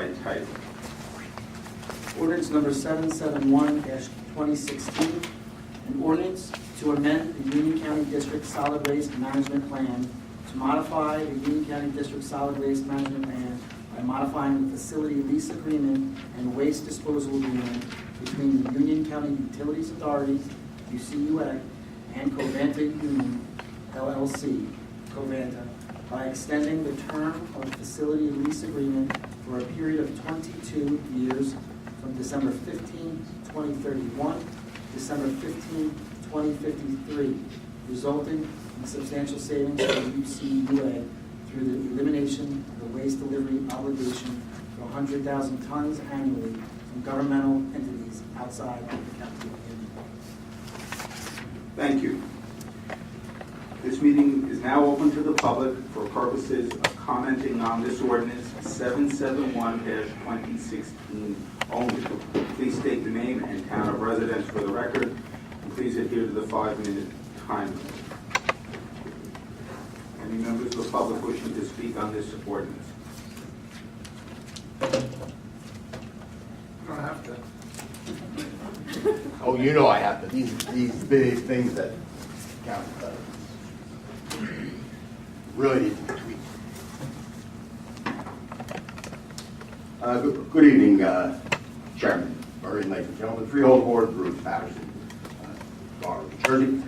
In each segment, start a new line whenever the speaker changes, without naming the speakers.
by title.
Ordinance number 771-2016, an ordinance to amend the Union County District Solid Waste Management Plan to modify the Union County District Solid Waste Management Plan by modifying the facility lease agreement and waste disposal agreement between the Union County Utilities Authority, UCUA, and Covanta Union, LLC, Covanta, by extending the term of the facility lease agreement for a period of 22 years from December 15, 2031 to December 15, 2053, resulting in substantial savings for the UCUA through the elimination of the waste delivery obligation for 100,000 tons annually from governmental entities outside of the county of Union.
Thank you. This meeting is now open to the public for purposes of commenting on this ordinance 771-2016 only. Please state the name and town of residence for the record, and please adhere to the 5-minute time limit. Any members of the public wishing to speak on this ordinance?
You don't have to.
Oh, you know I have to. These big things that count really need to be tweaked. Good evening, Chairman, Murray, ladies and gentlemen. Freehold Board, Bruce Patterson, Garland, New Jersey.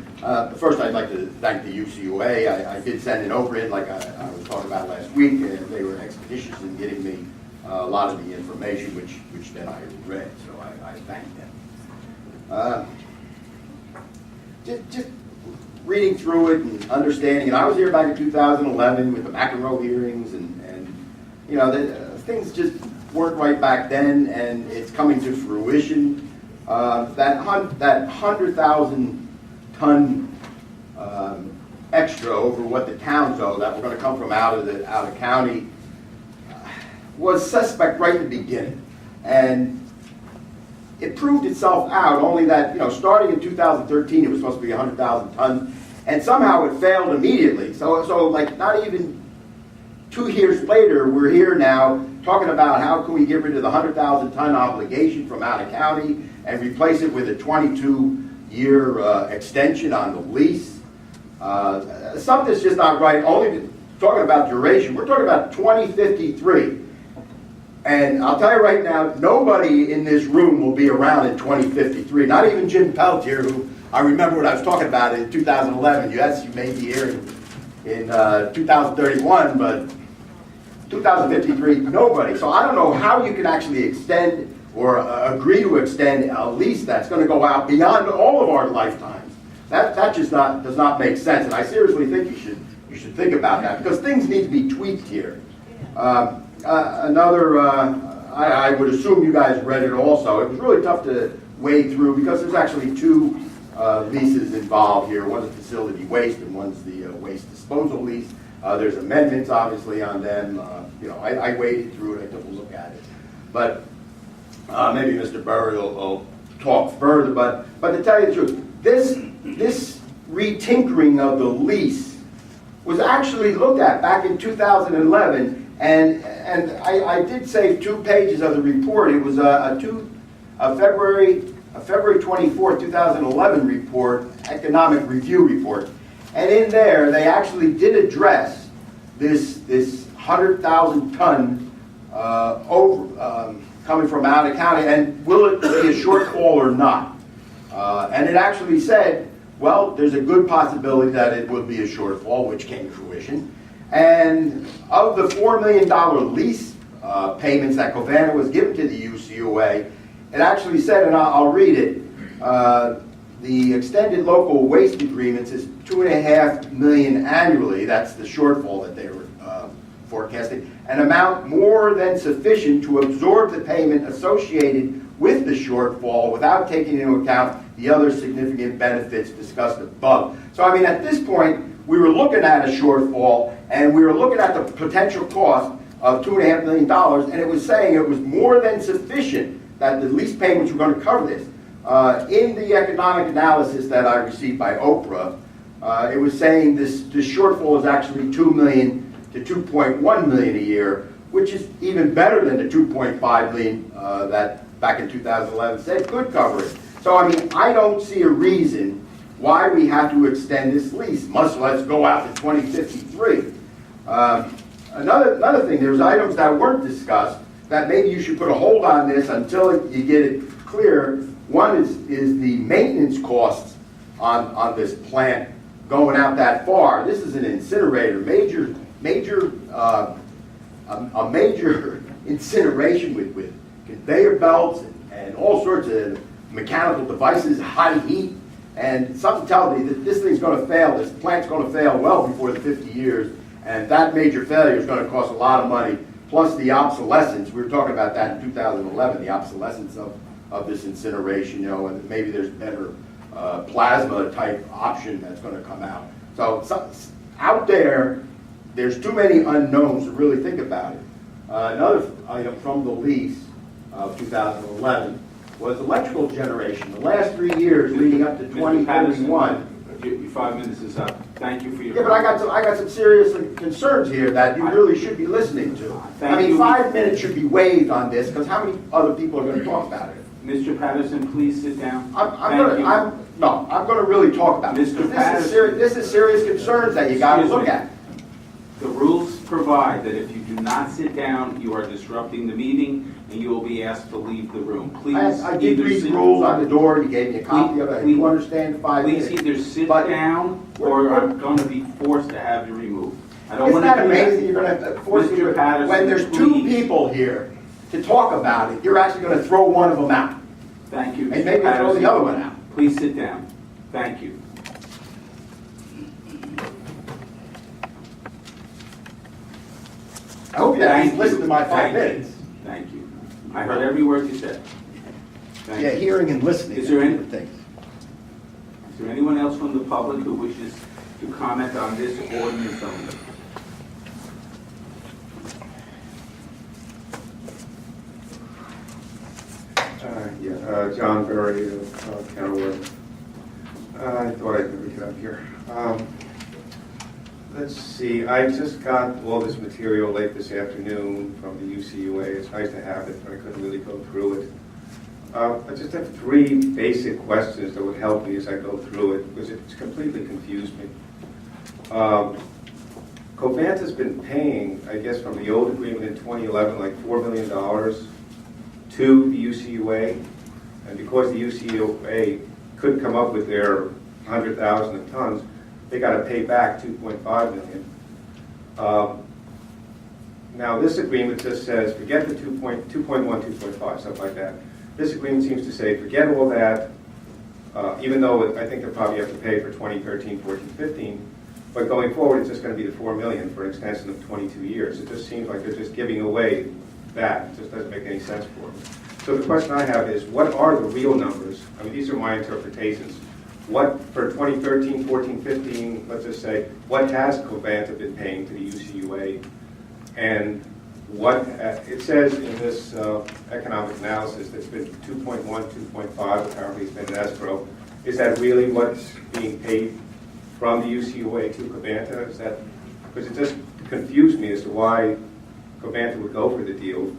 First, I'd like to thank the UCUA. I did send an overhead like I was talking about last week, and they were expeditious in getting me a lot of the information, which then I read, so I thank them. Just reading through it and understanding it. I was here back in 2011 with the McEnroe hearings, and you know, things just weren't right back then, and it's coming to fruition. That 100,000 ton extra over what the towns owe that were going to come from out of county was suspect right in the beginning, and it proved itself out. Only that, you know, starting in 2013, it was supposed to be 100,000 tons, and somehow it failed immediately. So like not even 2 years later, we're here now talking about how can we get rid of the 100,000 ton obligation from out of county and replace it with a 22-year extension on the lease. Something's just not right. Only talking about duration, we're talking about 2053. And I'll tell you right now, nobody in this room will be around in 2053. Not even Jim Pelletier, who I remember what I was talking about in 2011. Yes, you may be here in 2031, but 2053, nobody. So I don't know how you can actually extend or agree to extend a lease that's going to go out beyond all of our lifetimes. That just does not make sense. And I seriously think you should think about that, because things need to be tweaked here. I would assume you guys read it also. It was really tough to wade through because there's actually 2 leases involved here. One's facility waste and one's the waste disposal lease. There's amendments obviously on them. You know, I waded through it. I took a look at it. But maybe Mr. Burry will talk further. But to tell you the truth, this retinkering of the lease was actually looked at back in 2011. And I did save 2 pages of the report. It was a February 24, 2011 report, economic review report. And in there, they actually did address this 100,000 ton coming from out of county, and will it be a shortfall or not? And it actually said, well, there's a good possibility that it would be a shortfall, which came to fruition. And of the $4 million lease payments that Covanta was given to the UCUA, it actually said, and I'll read it, the extended local waste agreements is $2.5 million annually. That's the shortfall that they were forecasting, an amount more than sufficient to absorb the payment associated with the shortfall without taking into account the other significant benefits discussed above. So I mean, at this point, we were looking at a shortfall, and we were looking at the potential cost of $2.5 million, and it was saying it was more than sufficient that the lease payments were going to cover this. In the economic analysis that I received by Oprah, it was saying this shortfall is actually $2 million to $2.1 million a year, which is even better than the 2.5 million that back in 2011 said could cover it. So I mean, I don't see a reason why we have to extend this lease, much less go out to 2053. Another thing, there's items that weren't discussed that maybe you should put a hold on this until you get it clear. One is the maintenance costs on this plant going out that far. This is an incinerator, a major incineration with conveyor belts and all sorts of mechanical devices, high heat, and something tells me that this thing's going to fail. This plant's going to fail well before the 50 years, and that major failure is going to cost a lot of money. Plus the obsolescence. We were talking about that in 2011, the obsolescence of this incineration, and maybe there's a better plasma type option that's going to come out. So out there's too many unknowns to really think about it. Another item from the lease of 2011 was electrical generation. The last 3 years leading up to 2031.
Your 5 minutes is up. Thank you for your...
Yeah, but I got some serious concerns here that you really should be listening to. I mean, 5 minutes should be waived on this, because how many other people are going to talk about it?
Mr. Patterson, please sit down.
I'm going to really talk about this, because this is serious concerns that you got to look at.
The rules provide that if you do not sit down, you are disrupting the meeting, and you will be asked to leave the room. Please.
I did read the rules on the door. You gave me a copy of it. You understand 5 minutes.
Please either sit down, or I'm going to be forced to have you removed. I don't
Isn't
want
that
to do
amazing? You're going to force me
Mr. Patterson,
when there's two
please.
people here to talk about it. You're actually going to throw one of them out.
Thank you, Mr.
And maybe
Patterson.
throw the other one out.
Please sit down. Thank you.
I hope you at least listen to my 5 minutes.
Thank you. I heard every word you said. Thank
Yeah,
you.
hearing and listening.
Is there any-
different things.
Is there anyone else from the public who wishes to comment on this ordinance only?
John Berry of Kenilworth. I thought I'd never get up here. Let's see, I just got all this material late this afternoon from the UCUA. It's nice to have it, but I couldn't really go through it. I just have 3 basic questions that would help me as I go through it, because it's completely confused me. Covanta's been paying, I guess from the old agreement in 2011, like $4 million to the UCUA, and because the UCUA couldn't come up with their 100,000 of tons, they got to pay back $2.5 million. Now this agreement just says forget the 2.1, 2.5, something like that. This agreement seems to say forget all that, even though I think they'll probably have to pay for 2013, 14, 15, but going forward it's just going to be the $4 million for an extension of 22 years. It just seems like they're just giving away that. It just doesn't make any sense for them. So the question I have is, what are the real numbers? I mean, these are my interpretations. What, for 2013, 14, 15, let's just say, what has Covanta been paying to the UCUA? And what, it says in this economic analysis that's been 2.1, 2.5, apparently it's been an escrow. Is that really what's being paid from the UCUA to Covanta? Is that, because it just confused me as to why Covanta would go for the deal.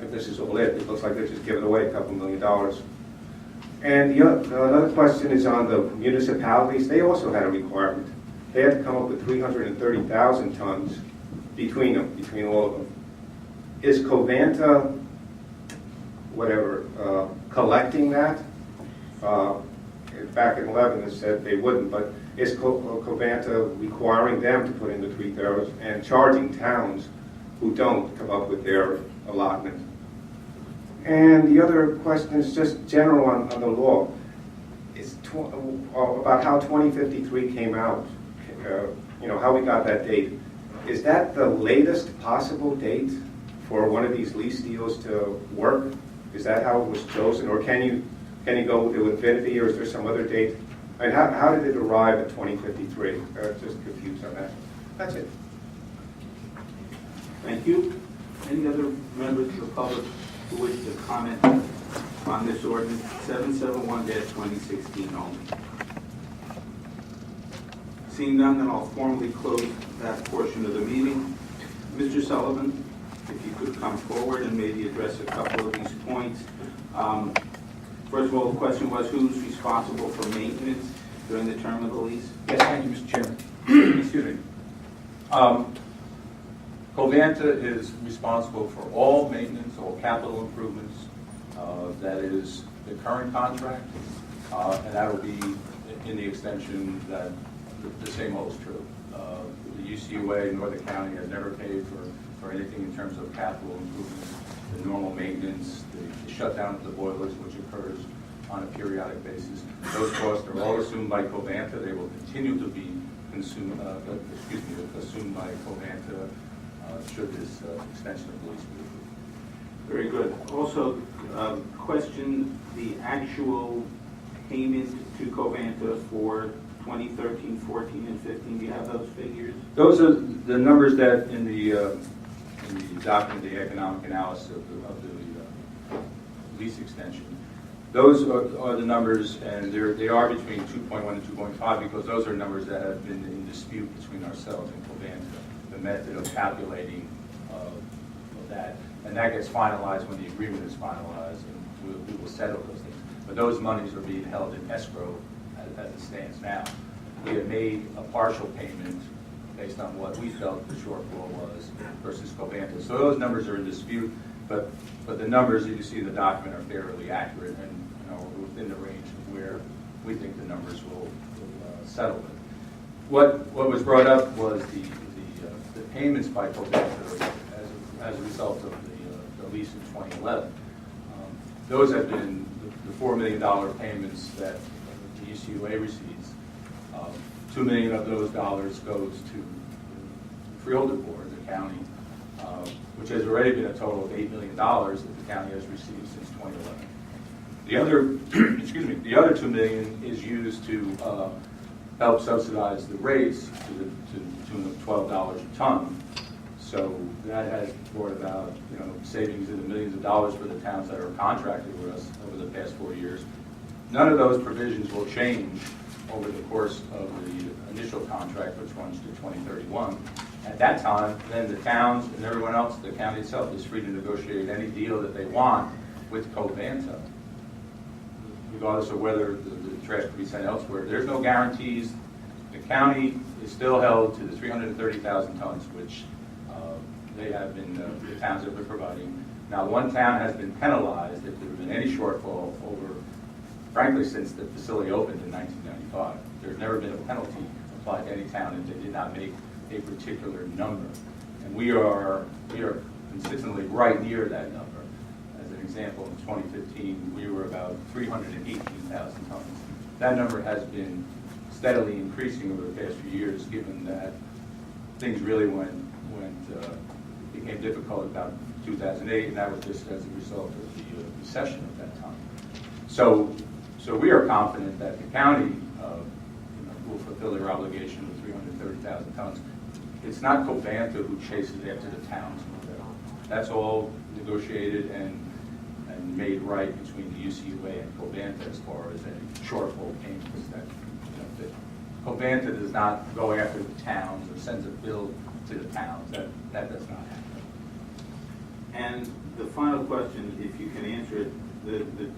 If this is all it looks like they're just giving away a couple $1 million. And another question is on the municipalities. They also had a requirement. They had to come up with 330,000 tons between them, between all of them. Is Covanta, collecting that? Back in 11 it said they wouldn't, but is Covanta requiring them to put in the 3,000 and charging towns who don't come up with their allotment? And the other question is just general on the law. Is about how 2053 came out, how we got that date. Is that the latest possible date for one of these lease deals to work? Is that how it was chosen? Or can you go to infinity, or is there some other date? I mean, how did it arrive at 2053? Just confused on that. That's it.
Thank you. Any other members of the public who wish to comment on this ordinance 771-2016 only? Seeing none, then I'll formally close that portion of the meeting. Mr. Sullivan? if you could come forward and maybe address a couple of these points. First of all, the question was who's responsible for maintenance during the term of the lease?
Yes, thank you, Mr. Chairman. Excuse me. Covanta is responsible for all maintenance, all capital improvements. That is the current contract, and that will be in the extension that the same holds true. The UCUA, Northern County, has never paid for anything in terms of capital improvements, the normal maintenance, the shutdown of the boilers, which occurs on a periodic basis. Those costs are all assumed by Covanta. They will continue to be assumed by Covanta should this extension of the lease be approved.
Very good. Also, question the actual payment to Covanta for 2013, 14, and 15. Do you have those figures?
Those are the numbers that in the document, the economic analysis of the lease extension. Those are the numbers, and they are between 2.1 and 2.5 because those are numbers that have been in dispute between ourselves and Covanta, the method of calculating that. And that gets finalized when the agreement is finalized, and we will settle those things. But those monies are being held in escrow as it stands now. We have made a partial payment based on what we felt the shortfall was versus Covanta. So those numbers are in dispute, but the numbers that you see in the document are fairly accurate and within the range of where we think the numbers will settle with. What was brought up was the payments by Covanta as a result of the lease in 2011. Those have been the $4 million payments that the UCUA receives. $2 million of those dollars goes to the Freeholder Board, the county, which has already been a total of $8 million that the county has received since 2011. The other, the other $2 million is used to help subsidize the rates to the tune of $12 a ton. So that has brought about savings in the millions of dollars for the towns that are contracted with us over the past 4 years. None of those provisions will change over the course of the initial contract, which runs to 2031. At that time, then the towns and everyone else, the county itself, is free to negotiate any deal that they want with Covanta, regardless of whether the trash can be sent elsewhere. There's no guarantees. The county is still held to the 330,000 tons, which they have been, the towns have been providing. Now, one town has been penalized if there has been any shortfall over, frankly, since the facility opened in 1995. There's never been a penalty applied to any town if they did not make a particular number. And we are consistently right near that number. As an example, in 2015, we were about 318,000 tons. That number has been steadily increasing over the past few years, given that things really became difficult about 2008, and that was just as a result of the recession at that time. So we are confident that the county will fulfill their obligation of 330,000 tons. It's not Covanta who chases after the towns. That's all negotiated and made right between the UCUA and Covanta as far as any shortfall payments that Covanta does not go after the towns or sends a bill to the towns. That does not happen.
And the final question, if you can answer it, the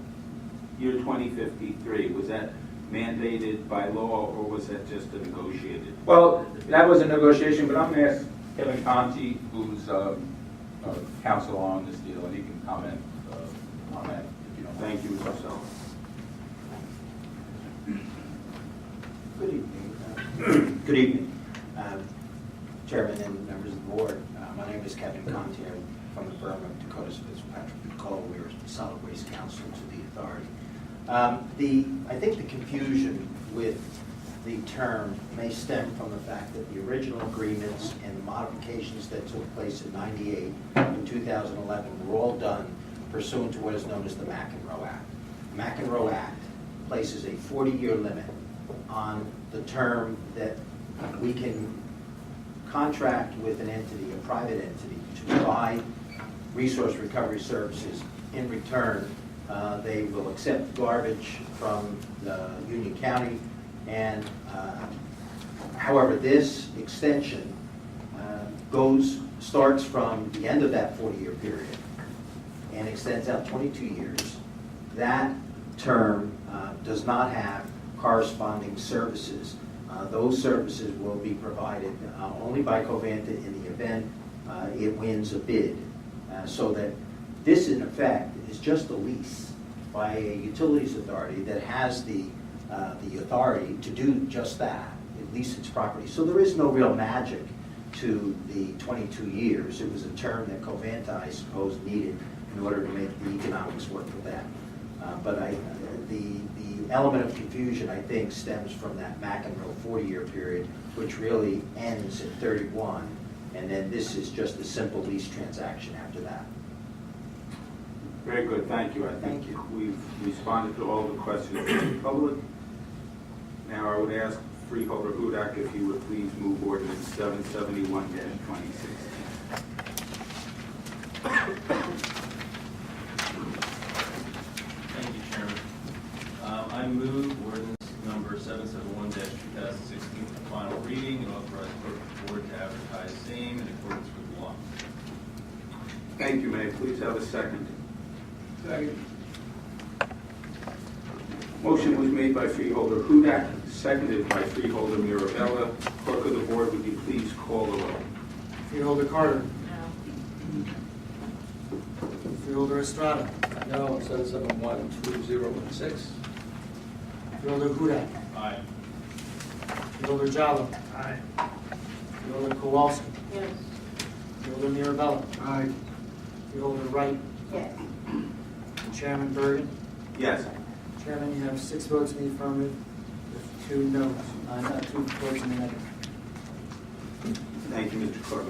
year 2053, was that mandated by law or was that just a negotiated?
Well, that was a negotiation, but I'm going to ask Kevin Conti, who's counsel on this deal, and he can comment on that if you don't mind.
Thank you, Mr. Sullivan.
Good evening. Good evening, Chairman and members of the board. My name is Kevin Conti. I'm from the firm of Dakota Fitzpatrick & Cole. We're solid waste counsel to the authority. I think the confusion with the term may stem from the fact that the original agreements and the modifications that took place in '98 and 2011 were all done pursuant to what is known as the McEnroe Act. The McEnroe Act places a 40-year limit on the term that we can contract with an entity, a private entity, to provide resource recovery services. In return, they will accept garbage from Union County, and however, this extension goes starts from the end of that 40-year period and extends out 22 years, that term does not have corresponding services. Those services will be provided only by Covanta in the event it wins a bid. So that this, in effect, is just a lease by a utilities authority that has the authority to do just that, lease its property. So there is no real magic to the 22 years. It was a term that Covanta, I suppose, needed in order to make the economics work for them. But the element of confusion, I think, stems from that McEnroe 40-year period, which really ends at 31, and then this is just a simple lease transaction after that.
Very good, thank you. I think
Thank you.
we've responded to all the questions from the public. Now I would ask Freeholder Hudak if you would please move ordinance 771-2016.
Thank you, Chairman. I move ordinance number 771-2016 for final reading and authorize clerk of the board to advertise same in accordance with law.
Thank you, may I please have a second?
Second.
Motion was made by Freeholder Hudak, seconded by Freeholder Mirabella. Clerk of the board, would you please call the roll?
Freeholder Carter. Freeholder Estrada.
No, on 771-2016.
Freeholder Hudak.
Aye.
Freeholder Jallo.
Aye.
Freeholder Kowalski.
Yes.
Freeholder Mirabella.
Aye.
Freeholder Wright.
Yes.
And Chairman Bergen.
Yes.
Chairman, you have 6 votes in the affirmative with 2 noes, 2 votes in the negative.
Thank you, Mr. Clerk.